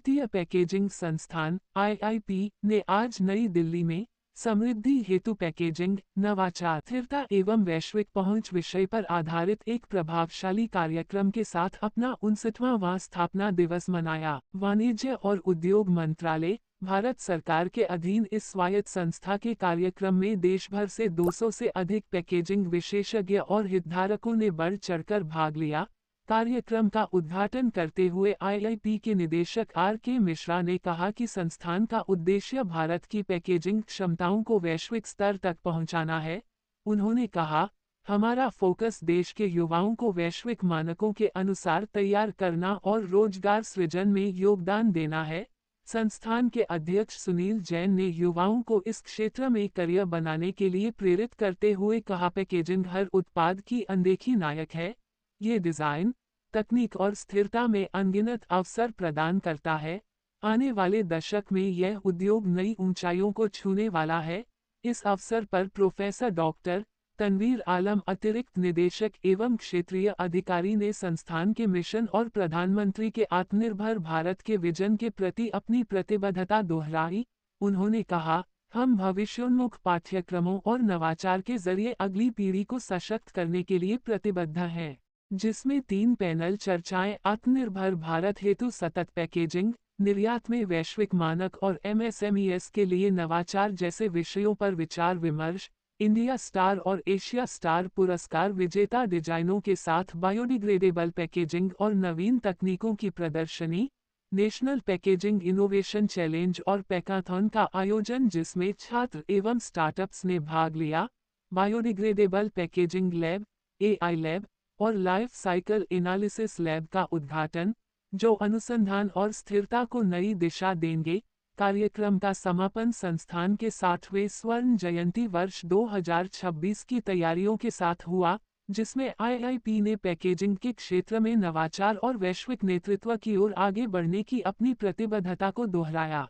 भारतीय पैकेजिंग संस्थान (IIP) ने आज नई दिल्ली में समृद्धि हेतु पैकेजिंग, नवाचार, स्थिरता एवं वैश्विक पहुंच विषय पर आधारित एक प्रभावशाली कार्यक्रम के साथ अपना 59वां स्थापना दिवस मनाया। वाणिज्य और उद्योग मंत्रालय, भारत सरकार के अधीन इस स्वायत्त संस्था के कार्यक्रम में देश भर से 200 से अधिक पैकेजिंग विशेषज्ञ और हितधारकों ने बढ़ चढ़कर भाग लिया। कार्यक्रम का उद्घाटन करते हुए IIP के निदेशक RK मिश्रा ने कहा कि संस्थान का उद्देश्य भारत की पैकेजिंग क्षमताओं को वैश्विक स्तर तक पहुंचाना है। उन्होंने कहा, हमारा फोकस देश के युवाओं को वैश्विक मानकों के अनुसार तैयार करना और रोजगार सृजन में योगदान देना है। संस्थान के अध्यक्ष सुनील जैन ने युवाओं को इस क्षेत्र में करियर बनाने के लिए प्रेरित करते हुए कहा, पैकेजिंग हर उत्पाद की अनदेखी नायक है। ये डिजाइन, तकनीक और स्थिरता में अनगिनत अवसर प्रदान करता है। आने वाले दशक में यह उद्योग नई ऊंचाइयों को छूने वाला है। इस अवसर पर प्रोफेसर डॉक्टर तनवीर आलम, अतिरिक्त निदेशक एवं क्षेत्रीय अधिकारी ने संस्थान के मिशन और प्रधानमंत्री के आत्मनिर्भर भारत के विजन के प्रति अपनी प्रतिबद्धता दोहराई। उन्होंने कहा, हम भविष्योन्मुख पाठ्यक्रमों और नवाचार के जरिए अगली पीढ़ी को सशक्त करने के लिए प्रतिबद्ध हैं, जिसमें 3 पैनल चर्चाएं आत्मनिर्भर भारत हेतु सतत पैकेजिंग, निर्यात में वैश्विक मानक और MSMEs के लिए नवाचार जैसे विषयों पर विचार विमर्श, इंडिया स्टार और एशिया स्टार पुरस्कार विजेता डिजाइनों के साथ बायोडिग्रेडेबल पैकेजिंग और नवीन तकनीकों की प्रदर्शनी, नेशनल पैकेजिंग इनोवेशन चैलेंज और पैकाथॉन का आयोजन जिसमें छात्र एवं स्टार्टअप्स ने भाग लिया, biodegradable packaging lab, AI lab और लाइफ साइकिल एनालिसिस लैब का उद्घाटन, जो अनुसंधान और स्थिरता को नई दिशा देंगे। कार्यक्रम का समापन संस्थान के 60वें स्वर्ण जयंती वर्ष 2026 की तैयारियों के साथ हुआ, जिसमें IIP ने पैकेजिंग के क्षेत्र में नवाचार और वैश्विक नेतृत्व की ओर आगे बढ़ने की अपनी प्रतिबद्धता को दोहराया।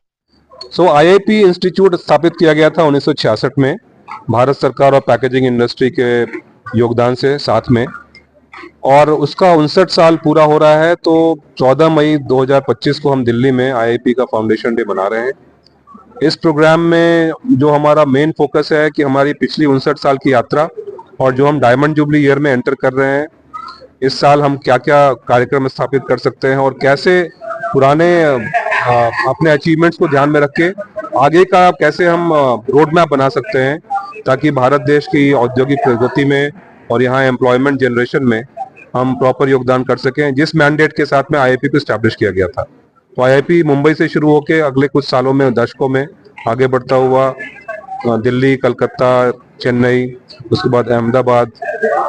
IIP इंस्टीट्यूट स्थापित किया गया था 1966 में भारत सरकार और पैकेजिंग इंडस्ट्री के योगदान से साथ में, और उसका 59 साल पूरा हो रहा है। तो 14 मई 2025 को हम दिल्ली में IIP का फाउंडेशन डे मना रहे हैं। इस प्रोग्राम में जो हमारा मेन फोकस है कि हमारी पिछली 59 साल की यात्रा और जो हम डायमंड जुबली ईयर में एंटर कर रहे हैं, इस साल हम क्या क्या कार्यक्रम स्थापित कर सकते हैं और कैसे पुराने अपने अचीवमेंट्स को ध्यान में रख के आगे का कैसे हम रोड मैप बना सकते हैं, ताकि भारत देश की औद्योगिक प्रगति में और यहाँ एम्प्लॉयमेंट जनरेशन में हम प्रॉपर योगदान कर सकें, जिस मैंडेट के साथ में IIP को एस्टैब्लिश किया गया था। तो IIP मुंबई से शुरू होकर अगले कुछ सालों में, दशकों में आगे बढ़ता हुआ दिल्ली, कलकत्ता, चेन्नई, उसके बाद अहमदाबाद,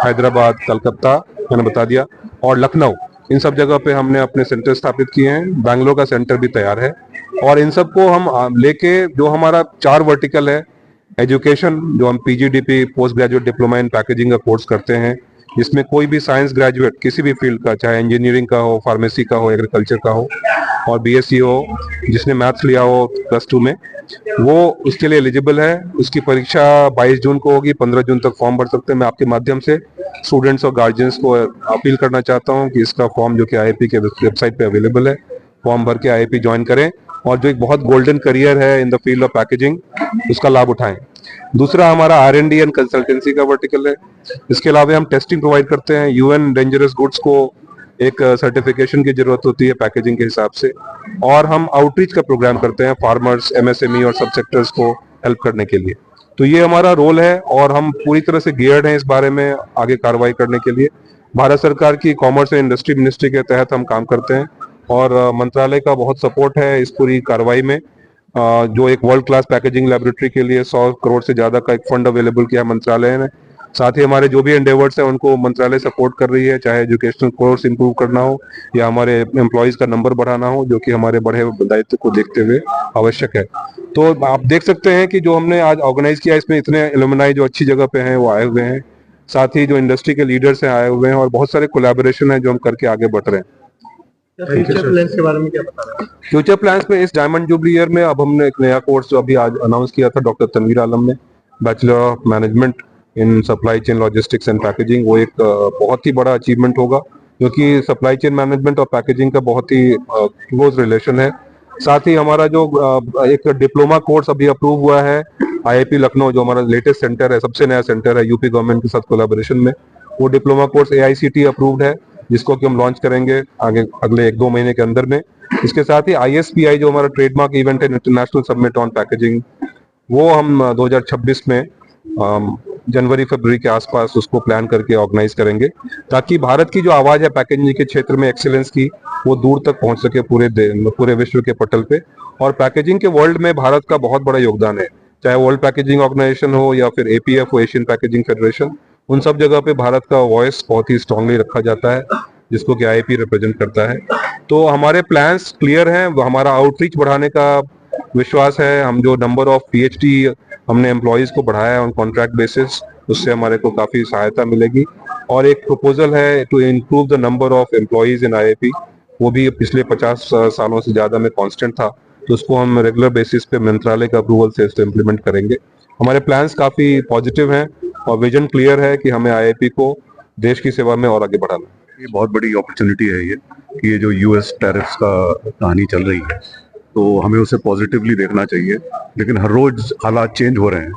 हैदराबाद, कलकत्ता मैंने बता दिया, और लखनऊ, इन सब जगह पे हमने अपने सेंटर स्थापित किए हैं। बैंगलोर का सेंटर भी तैयार है। और इन सबको हम लेके जो हमारा 4 वर्टिकल है, एजुकेशन, जो हम PGDP post graduate diploma in packaging का कोर्स करते हैं, जिसमें कोई भी साइंस ग्रेजुएट किसी भी फील्ड का, चाहे इंजीनियरिंग का हो, फार्मेसी का हो, एग्रीकल्चर का हो और BSc हो, जिसने मैथ्स लिया हो +2 में, वो उसके लिए एलिजिबल है। उसकी परीक्षा 22 जून को होगी, 15 जून तक फॉर्म भर सकते हैं। मैं आपके माध्यम से स्टूडेंट्स और गार्जियंस को अपील करना चाहता हूँ कि इसका फॉर्म जो कि IIP के वेबसाइट पे अवेलेबल है, फॉर्म भर के IIP ज्वाइन करें और जो एक बहुत गोल्डन करियर है in the field of packaging, उसका लाभ उठाएं। दूसरा हमारा R&D एंड कंसल्टेंसी का वर्टिकल है। इसके अलावा हम टेस्टिंग प्रोवाइड करते हैं। UN डेंजरस गुड्स को एक सर्टिफिकेशन की जरूरत होती है पैकेजिंग के हिसाब से, और हम आउटरीच का प्रोग्राम करते हैं फार्मर्स, MSME और सब सेक्टर्स को हेल्प करने के लिए। तो ये हमारा रोल है और हम पूरी तरह से गियर्ड हैं इस बारे में आगे कार्रवाई करने के लिए। भारत सरकार की कॉमर्स एंड इंडस्ट्री मिनिस्ट्री के तहत हम काम करते हैं और मंत्रालय का बहुत सपोर्ट है इस पूरी कार्रवाई में। जो एक वर्ल्ड क्लास पैकेजिंग लैबोरेटरी के लिए 100 करोड़ से ज्यादा का एक फंड अवेलेबल किया मंत्रालय ने। साथ ही हमारे जो भी एंडेवर्स हैं उनको मंत्रालय सपोर्ट कर रही है, चाहे एजुकेशनल कोर्स इंप्रूव करना हो या हमारे एम्प्लॉयज का नंबर बढ़ाना हो, जो कि हमारे बढ़े दायित्व को देखते हुए आवश्यक है। तो आप देख सकते हैं कि जो हमने आज ऑर्गेनाइज किया, इसमें इतने एलुमनाई जो अच्छी जगह पे हैं वो आए हुए हैं, साथ ही जो इंडस्ट्री के लीडर्स हैं आए हुए हैं, और बहुत सारे कोलैबोरेशन है जो हम करके आगे बढ़ रहे हैं। फ्यूचर प्लान्स के बारे में क्या बता रहे हैं? फ्यूचर प्लान्स में इस डायमंड जुबली ईयर में अब हमने एक नया कोर्स जो अभी आज अनाउंस किया था डॉक्टर तनवीर आलम ने, bachelor of management in supply chain logistics and packaging. वो एक बहुत ही बड़ा अचीवमेंट होगा, क्योंकि सप्लाई चेन मैनेजमेंट और पैकेजिंग का बहुत ही क्लोज रिलेशन है। साथ ही हमारा जो एक डिप्लोमा कोर्स अभी अप्रूव हुआ है आईआईपी लखनऊ, जो हमारा लेटेस्ट सेंटर है, सबसे नया सेंटर है यूपी गवर्नमेंट के साथ कोलैबोरेशन में, वो डिप्लोमा कोर्स एआईसीटी अप्रूव्ड है, जिसको कि हम लॉन्च करेंगे आगे अगले 1-2 महीने के अंदर में। इसके साथ ही आईएसपीआई जो हमारा ट्रेडमार्क इवेंट है, इंटरनेशनल समिट ऑन पैकेजिंग, वो हम 2026 में जनवरी फरवरी के आसपास उसको प्लान करके ऑर्गेनाइज करेंगे, ताकि भारत की जो आवाज है पैकेजिंग के क्षेत्र में एक्सीलेंस की, वो दूर तक पहुंच सके पूरे विश्व के पटल पे। और पैकेजिंग के वर्ल्ड में भारत का बहुत बड़ा योगदान है, चाहे वर्ल्ड पैकेजिंग ऑर्गेनाइजेशन हो या फिर एपीएफ हो, एशियन पैकेजिंग फेडरेशन, उन सब जगह पे भारत का वॉइस बहुत ही स्ट्रांगली रखा जाता है, जिसको कि आईआईपी रिप्रेजेंट करता है। तो हमारे प्लान्स क्लियर हैं, हमारा आउटरीच बढ़ाने का विश्वास है। हम जो नंबर ऑफ पीएचडी हमने एम्प्लॉयज को बढ़ाया है ऑन कॉन्ट्रैक्ट बेसिस, उससे हमारे को काफी सहायता मिलेगी। और एक प्रपोजल है to improve the number of employees in IIP, वो भी पिछले 50 सालों से ज्यादा में कांस्टेंट था, तो उसको हम रेगुलर बेसिस पे मंत्रालय का अप्रूवल से इसको इम्प्लीमेंट करेंगे। हमारे प्लान्स काफी पॉजिटिव हैं और विजन क्लियर है कि हमें आईआईपी को देश की सेवा में और आगे बढ़ाना है। ये बहुत बड़ी अपॉर्चुनिटी है ये, कि ये जो यूएस टैरिफ्स का कहानी चल रही है, तो हमें उसे पॉजिटिवली देखना चाहिए। लेकिन हर रोज हालात चेंज हो रहे हैं,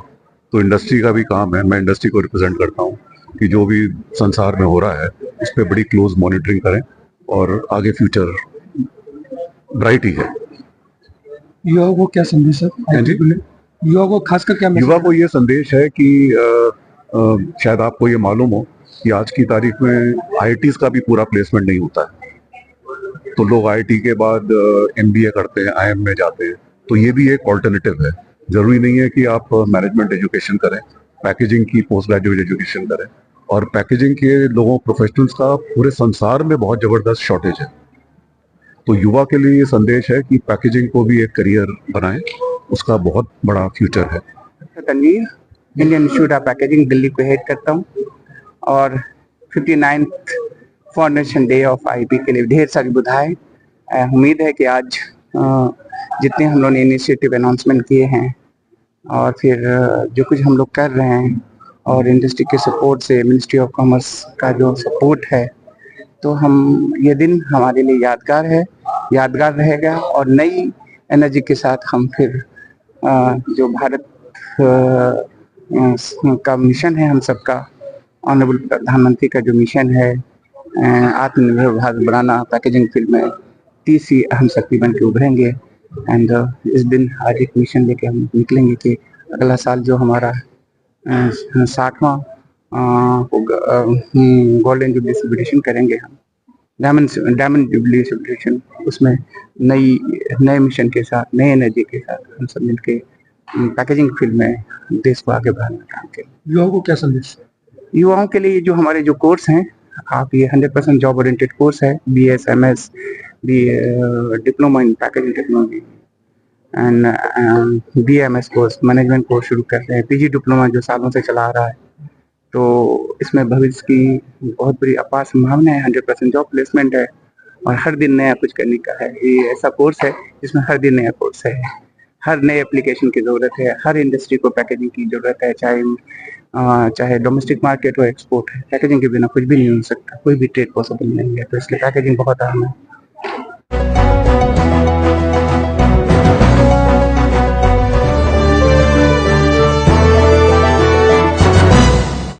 तो इंडस्ट्री का भी काम है, मैं इंडस्ट्री को रिप्रेजेंट करता हूँ, कि जो भी संसार में हो रहा है उस पर बड़ी क्लोज मॉनिटरिंग करें और आगे फ्यूचर ब्राइट ही है। युवाओं को क्या संदेश है? हाँ जी? युवा को खासकर क्या युवा को ये संदेश है कि शायद आपको ये मालूम हो कि आज की तारीख में आईआईटीज का भी पूरा प्लेसमेंट नहीं होता है, तो लोग आईआईटी के बाद एमबीए करते हैं, आईएम में जाते हैं, तो ये भी एक ऑल्टरनेटिव है। जरूरी नहीं है कि आप मैनेजमेंट एजुकेशन करें, पैकेजिंग की पोस्ट ग्रेजुएट एजुकेशन करें। और पैकेजिंग के लोगों प्रोफेशनल्स का पूरे संसार में बहुत जबरदस्त शॉर्टेज है, तो युवा के लिए ये संदेश है कि पैकेजिंग को भी एक करियर बनाएं, उसका बहुत बड़ा फ्यूचर है। Tanveer, Indian Institute of Packaging Delhi को हेड करता हूँ, और 59th foundation day of IIP के लिए ढेर सारी बधाई। उम्मीद है कि आज जितने हम लोगों ने इनिशिएटिव अनाउंसमेंट किए हैं और फिर जो कुछ हम लोग कर रहे हैं और इंडस्ट्री के सपोर्ट से, मिनिस्ट्री ऑफ कॉमर्स का जो सपोर्ट है, तो हम ये दिन हमारे लिए यादगार है, यादगार रहेगा। और नई एनर्जी के साथ हम फिर जो भारत का मिशन है, हम सबका ऑनरेबल प्रधानमंत्री का जो मिशन है आत्मनिर्भर भारत बनाना, पैकेजिंग फील्ड में तीसरी अहम शक्ति बन के उभरेंगे। एंड इस दिन आज एक मिशन लेके हम निकलेंगे कि अगला साल जो हमारा 60वां गोल्डन जुबली सेलिब्रेशन करेंगे, हम डायमंड जुबली सेलिब्रेशन, उसमें नए मिशन के साथ, नई एनर्जी के साथ हम सब मिलके पैकेजिंग फील्ड में देश को आगे बढ़ाना काम करें। युवाओं को क्या संदेश? युवाओं के लिए जो हमारे जो कोर्स हैं, आप ये 100% जॉब ओरिएंटेड कोर्स है, BS, MS, diploma in packaging technology and BMS course, management course शुरू कर रहे हैं, PG डिप्लोमा जो सालों से चला आ रहा है। तो इसमें भविष्य की बहुत बड़ी अपार संभावना है, 100% जॉब प्लेसमेंट है और हर दिन नया कुछ करने का है। ये ऐसा कोर्स है जिसमें हर दिन नया कोर्स है, हर नए एप्लीकेशन की ज़रूरत है, हर इंडस्ट्री को पैकेजिंग की ज़रूरत है, चाहे डोमेस्टिक मार्केट हो, एक्सपोर्ट है। पैकेजिंग के बिना कुछ भी नहीं हो सकता, कोई भी ट्रेड पॉसिबल नहीं है, तो इसलिए पैकेजिंग बहुत अहम है।